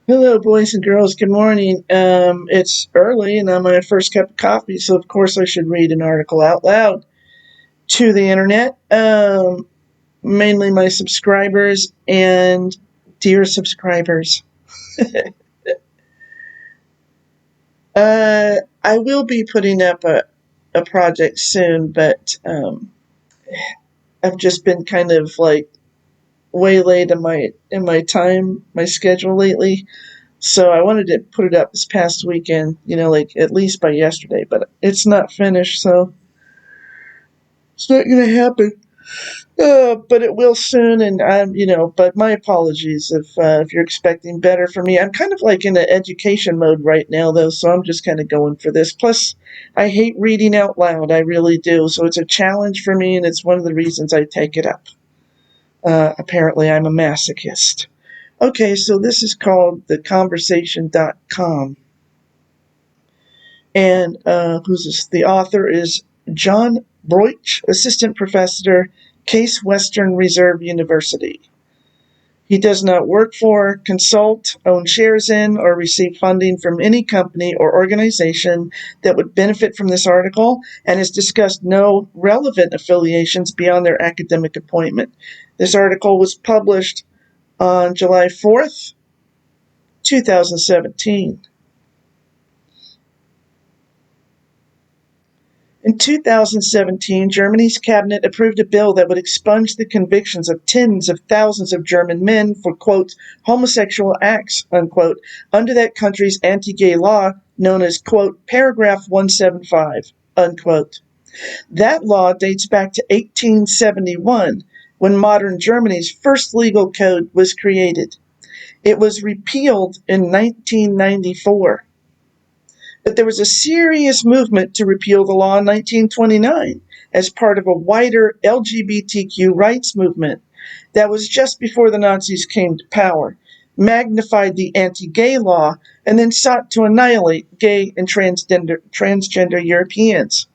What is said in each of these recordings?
Hello, boys and girls. Good morning. It's early and I'm on my first cup of coffee, so of course I should read an article out loud to the internet. Mainly my subscribers and dear subscribers. I will be putting up a project soon, but I've just been kind of like way late in my time, my schedule lately. So I wanted to put it up this past weekend, like at least by yesterday, but it's not finished, so it's not going to happen. But it will soon, and but my apologies if you're expecting better from me. I'm kind of like in an education mode right now, though, so I'm just kind of going for this. Plus, I hate reading out loud. I really do. So it's a challenge for me, and it's one of the reasons I take it up. Apparently, I'm a masochist. Okay, so this is called theconversation.com. And who's this? The author is John Broich, assistant professor, Case Western Reserve University. He does not work for, consult, own shares in, or receive funding from any company or organization that would benefit from this article, and has discussed no relevant affiliations beyond their academic appointment. This article was published on July 4th, 2017. In 2017, Germany's cabinet approved a bill that would expunge the convictions of tens of thousands of German men for, quote, homosexual acts, unquote, under that country's anti-gay law known as, quote, paragraph 175, unquote. That law dates back to 1871, when modern Germany's first legal code was created. It was repealed in 1994. But there was a serious movement to repeal the law in 1929 as part of a wider LGBTQ rights movement that was just before the Nazis came to power, magnified the anti-gay law, and then sought to annihilate gay and transgender Europeans.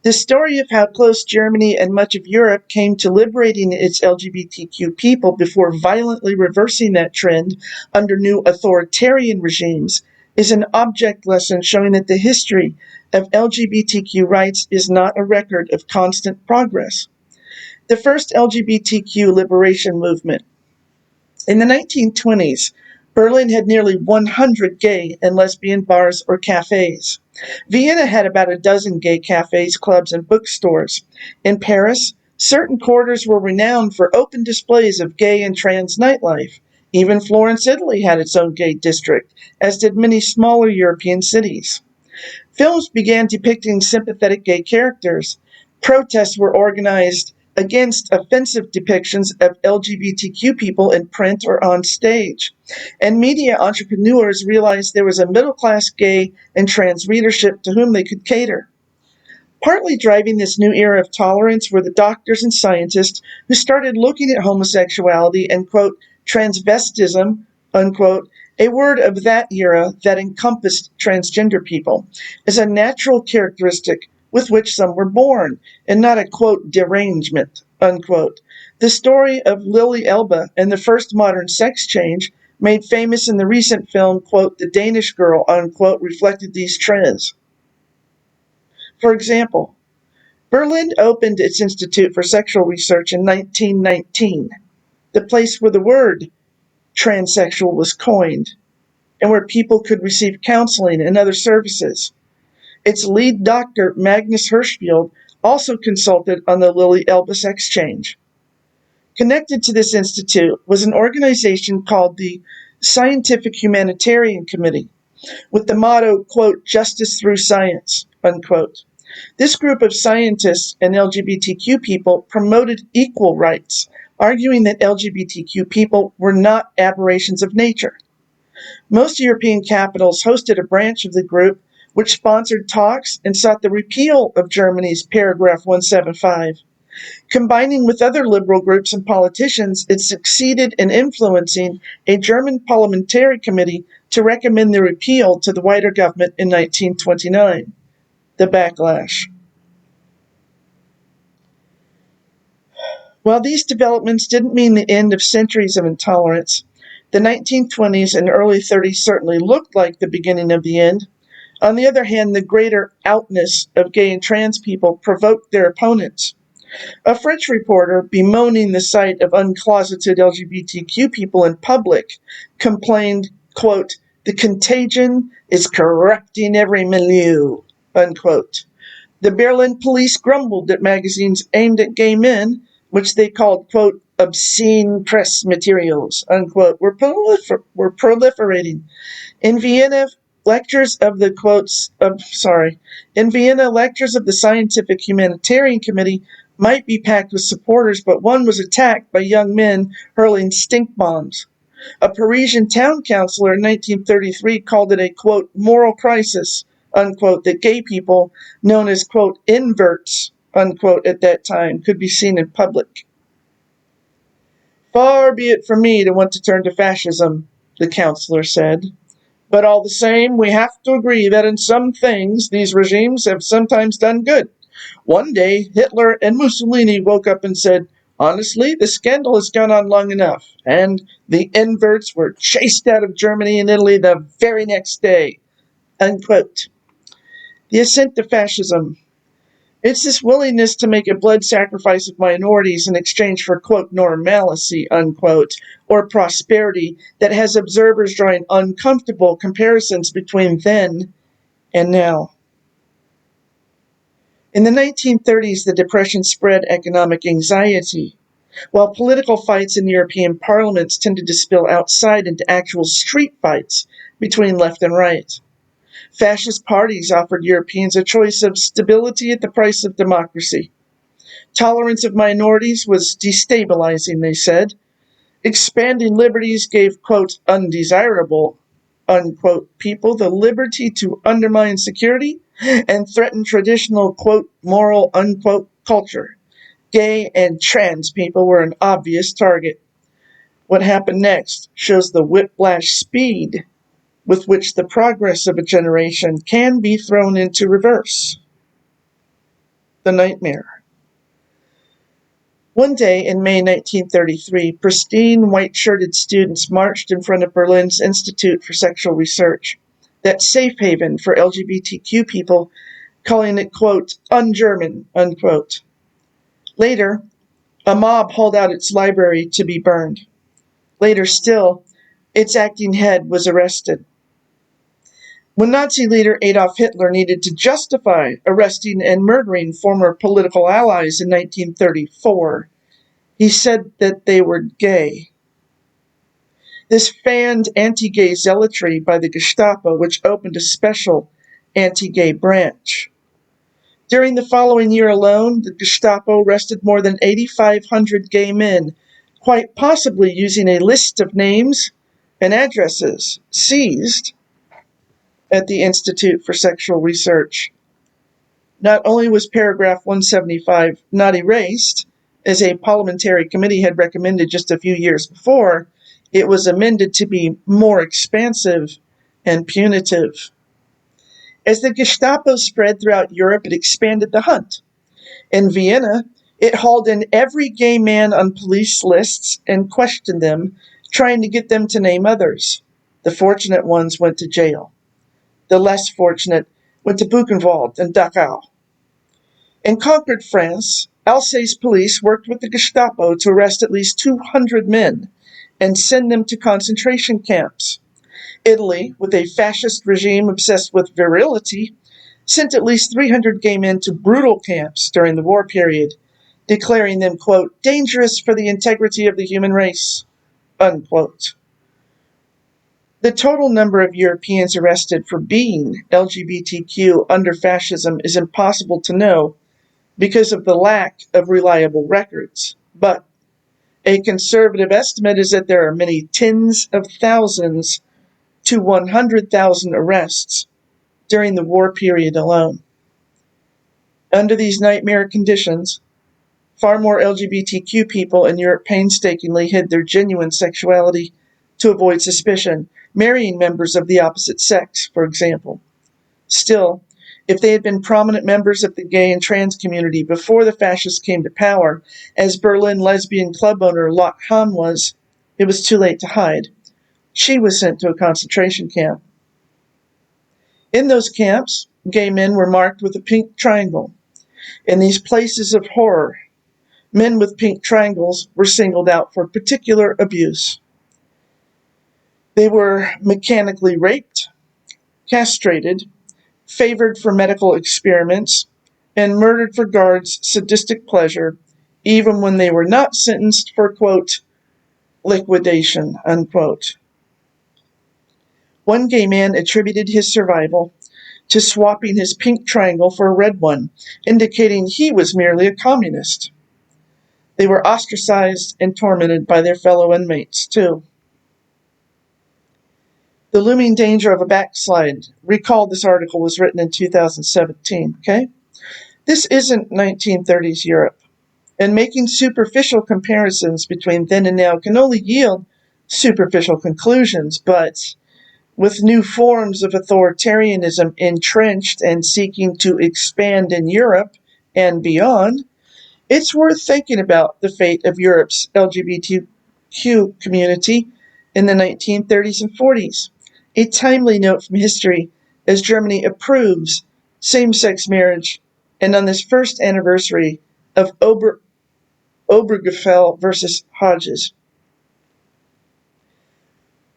The story of how close Germany and much of Europe came to liberating its LGBTQ people before violently reversing that trend under new authoritarian regimes is an object lesson showing that the history of LGBTQ rights is not a record of constant progress. The first LGBTQ liberation movement. In the 1920s, Berlin had nearly 100 gay and lesbian bars or cafes. Vienna had about a dozen gay cafes, clubs, and bookstores. In Paris, certain quarters were renowned for open displays of gay and trans nightlife. Even Florence, Italy had its own gay district, as did many smaller European cities. Films began depicting sympathetic gay characters. Protests were organized against offensive depictions of LGBTQ people in print or on stage. And media entrepreneurs realized there was a middle-class gay and trans readership to whom they could cater. Partly driving this new era of tolerance were the doctors and scientists who started looking at homosexuality and, quote, transvestism, unquote, a word of that era that encompassed transgender people, as a natural characteristic with which some were born, and not a, quote, derangement, unquote. The story of Lily Elba and the first modern sex change, made famous in the recent film, quote, The Danish Girl, unquote, reflected these trends. For example, Berlin opened its Institute for Sexual Research in 1919, the place where the word transsexual was coined, and where people could receive counseling and other services. Its lead doctor, Magnus Hirschfeld, also consulted on the Lily Elba sex change. Connected to this institute was an organization called the Scientific Humanitarian Committee, with the motto, quote, justice through science, unquote. This group of scientists and LGBTQ people promoted equal rights, arguing that LGBTQ people were not aberrations of nature. Most European capitals hosted a branch of the group which sponsored talks and sought the repeal of Germany's paragraph 175. Combining with other liberal groups and politicians, it succeeded in influencing a German parliamentary committee to recommend the repeal to the wider government in 1929. The backlash. While these developments didn't mean the end of centuries of intolerance, The 1920s and early 30s certainly looked like the beginning of the end. On the other hand, the greater outness of gay and trans people provoked their opponents. A French reporter, bemoaning the sight of uncloseted LGBTQ people in public, complained, quote, "The contagion is corrupting every milieu," unquote. The Berlin police grumbled that magazines aimed at gay men, which they called, quote, "obscene press materials," unquote, were proliferating. In Vienna, lectures of the in Vienna, lectures of the Scientific Humanitarian Committee might be packed with supporters, but one was attacked by young men hurling stink bombs. A Parisian town councilor in 1933 called it a, quote, "moral crisis," unquote, that gay people, known as, quote, "inverts," unquote, at that time, could be seen in public. "Far be it from me to want to turn to fascism," the councilor said. "But all the same, we have to agree that in some things these regimes have sometimes done good. One day, Hitler and Mussolini woke up and said, 'Honestly, the scandal has gone on long enough,' and the inverts were chased out of Germany and Italy the very next day." Unquote. The ascent to fascism. It's this willingness to make a blood sacrifice of minorities in exchange for, quote, "normalcy," unquote, or prosperity that has observers drawing uncomfortable comparisons between then and now. In the 1930s, the Depression spread economic anxiety, while political fights in European parliaments tended to spill outside into actual street fights between left and right. Fascist parties offered Europeans a choice of stability at the price of democracy. Tolerance of minorities was destabilizing, they said. Expanding liberties gave, quote, "undesirable," unquote, people the liberty to undermine security and threaten traditional, quote, "moral," unquote, culture. Gay and trans people were an obvious target. What happened next shows the whiplash speed with which the progress of a generation can be thrown into reverse. The nightmare. One day in May 1933, pristine white-shirted students marched in front of Berlin's Institute for Sexual Research, that safe haven for LGBTQ people, calling it, quote, "un-German," unquote. Later, a mob hauled out its library to be burned. Later still, its acting head was arrested. When Nazi leader Adolf Hitler needed to justify arresting and murdering former political allies in 1934, he said that they were gay. This fanned anti-gay zealotry by the Gestapo, which opened a special anti-gay branch. During the following year alone, the Gestapo arrested more than 8,500 gay men, quite possibly using a list of names and addresses seized at the Institute for Sexual Research. Not only was paragraph 175 not erased, as a parliamentary committee had recommended just a few years before, it was amended to be more expansive and punitive. As the Gestapo spread throughout Europe, it expanded the hunt. In Vienna, it hauled in every gay man on police lists and questioned them, trying to get them to name others. The fortunate ones went to jail. The less fortunate went to Buchenwald and Dachau. In conquered France, Alsace police worked with the Gestapo to arrest at least 200 men and send them to concentration camps. Italy, with a fascist regime obsessed with virility, sent at least 300 gay men to brutal camps during the war period, declaring them, quote, "dangerous for the integrity of the human race," unquote. The total number of Europeans arrested for being LGBTQ under fascism is impossible to know because of the lack of reliable records. But a conservative estimate is that there are many tens of thousands to 100,000 arrests during the war period alone. Under these nightmare conditions, far more LGBTQ people in Europe painstakingly hid their genuine sexuality to avoid suspicion, marrying members of the opposite sex, for example. Still, if they had been prominent members of the gay and trans community before the fascists came to power, as Berlin lesbian club owner Lotte Hahn was, it was too late to hide. She was sent to a concentration camp. In those camps, gay men were marked with a pink triangle. In these places of horror, men with pink triangles were singled out for particular abuse. They were mechanically raped, castrated, favored for medical experiments, and murdered for guards' sadistic pleasure, even when they were not sentenced for, quote, liquidation, unquote. One gay man attributed his survival to swapping his pink triangle for a red one, indicating he was merely a communist. They were ostracized and tormented by their fellow inmates, too. The looming danger of a backslide. Recall this article was written in 2017, okay? This isn't 1930s Europe, and making superficial comparisons between then and now can only yield superficial conclusions, but with new forms of authoritarianism entrenched and seeking to expand in Europe and beyond, it's worth thinking about the fate of Europe's LGBTQ community in the 1930s and 40s. A timely note from history as Germany approves same-sex marriage, and on this first anniversary of Obergefell versus Hodges.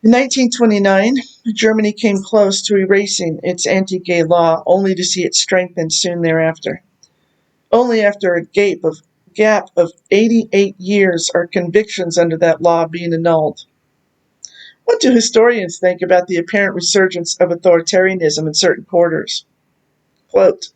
In 1929, Germany came close to erasing its anti-gay law, only to see it strengthened soon thereafter. Only after a gap of 88 years are convictions under that law being annulled. What do historians think about the apparent resurgence of authoritarianism in certain quarters? Quote,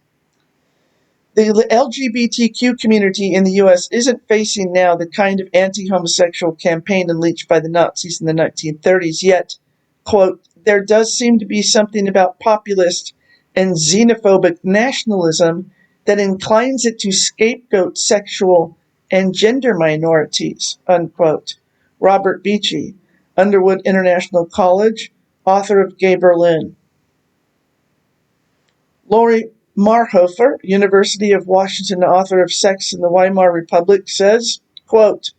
the LGBTQ community in the U.S. isn't facing now the kind of anti-homosexual campaign unleashed by the Nazis in the 1930s, yet, quote, there does seem to be something about populist and xenophobic nationalism that inclines it to scapegoat sexual and gender minorities, unquote. Robert Beachy, Underwood International College, author of Gay Berlin. Lori Marhofer, University of Washington, author of Sex in the Weimar Republic, says, quote,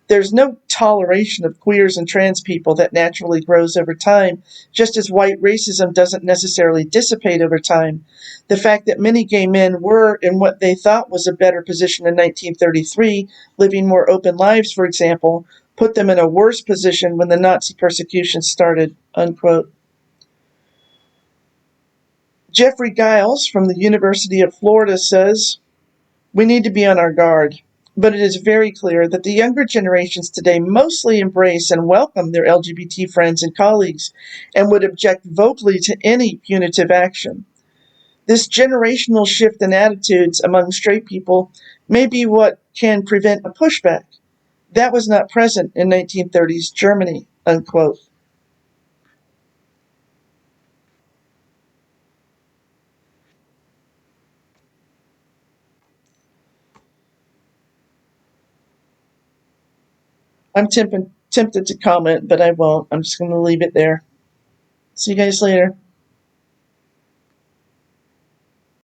there's no toleration of queers and trans people that naturally grows over time, just as white racism doesn't necessarily dissipate over time. The fact that many gay men were in what they thought was a better position in 1933, living more open lives, for example, put them in a worse position when the Nazi persecution started, unquote. Jeffrey Giles from the University of Florida says, we need to be on our guard, but it is very clear that the younger generations today mostly embrace and welcome their LGBT friends and colleagues and would object vocally to any punitive action. This generational shift in attitudes among straight people may be what can prevent a pushback. That was not present in 1930s Germany, unquote. I'm tempted to comment, but I won't. I'm just going to leave it there. See you guys later.